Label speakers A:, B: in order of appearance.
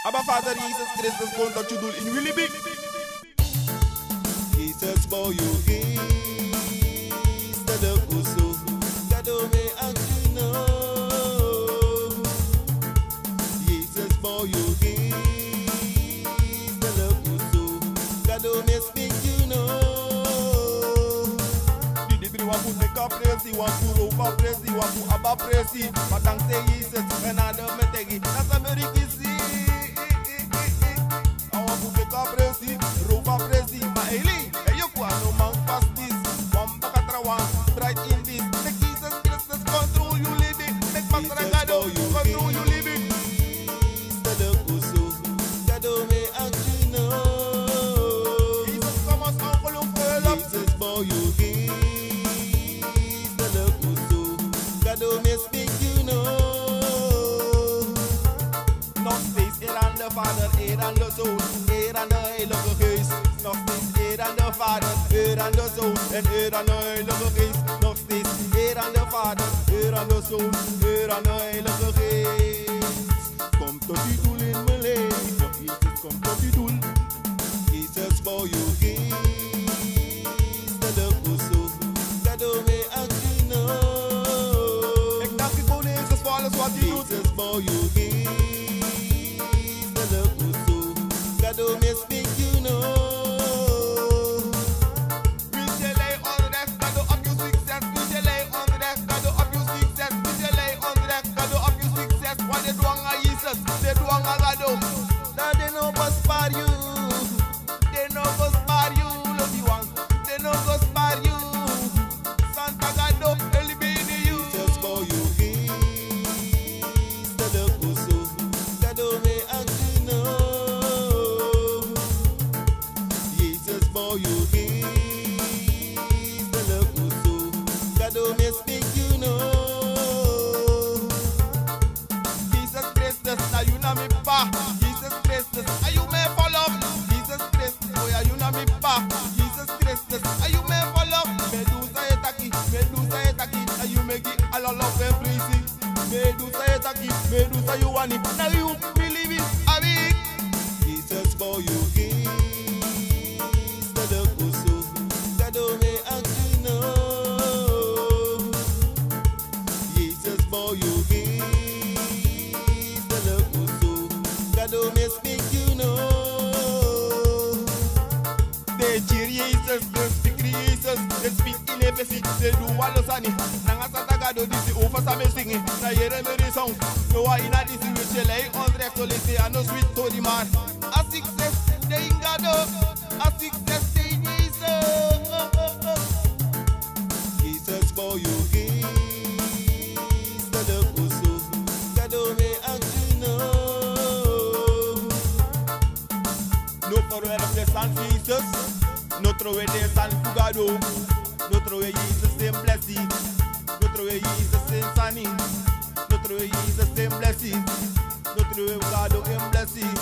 A: Abba Vader Jesus Christus komt dat je doel in Willy Big.
B: Jesus boy you is the kuso gado me akino. Jesus boy you is the kuso gado me speak you know.
A: Die drie want to make a praise, want to ropa praise, want to Abba praise. Maar dankzij Jesus en aan de metegi, dat is Amerikisi. Presi, ropa presi, ma eli, e yo kwano man fast this, one bakatra one, bright in this, make Jesus Christus control you living, make Pastor Gado control you living.
B: Gado kuso, gado me akino.
A: Jesus come us uncle up.
B: Jesus boy you gado kuso, gado me speak you know.
A: Nog steeds eer aan de Vader, eer aan de Zoon, eer aan de Heilige Geest. Nog steeds eer aan de Vader, eer aan de Zoon en eer aan de Heilige Geest. Nog steeds eer aan de Vader, eer aan de Zoon, eer aan de Heilige Geest. Kom tot uw doel in mijn leven, Jezus, kom tot uw doel.
B: Jesus boy you gado kuso, gado me akino.
A: Ik dank u koning Jezus voor alles wat u doet.
B: Jesus boy you gado me speak you know.
A: We shall lay on the deck, gado op uw succes. We shall lay on the deck, gado op uw succes. We shall lay on the deck, gado op uw succes. Want they do aan Jesus, they do aan gado.
B: That they no go spare you.
A: They no go spare you, love you one. They no go spare you. Santa Gado, elibini you.
B: Jesus boy you gado kuso, gado me akino. Jesus boy you gado kuso, gado me speak you know.
A: Jesus Christus, now you know me pa. Jesus Christus, are you may follow? Jesus Christus, boy, are you know me pa? Jesus Christus, are you may follow? Medusa etaki, now you make it all love and praise. Medusa etaki, Medusa you want it, now you believe it, I mean.
B: Jesus boy you gado kuso, gado me akino. Jesus boy you gado kuso, gado me speak you know.
A: They cheer Jesus, they speak Jesus, they speak in everything, they do what los ani. Nanga Santa Gado, this is over some singing. Na here me song, no I in a this we shall lay on the so let's say I know sweet to the man. A success, they in Gado, a success, they in Jesus.
B: Jesus boy you gado kuso, gado me akino.
A: No forward of the San Jesus, no throw away the San Fugado, no throw away Jesus same blessing, no throw away Jesus same sunny, no throw away Jesus same blessing, no throw away God in blessing.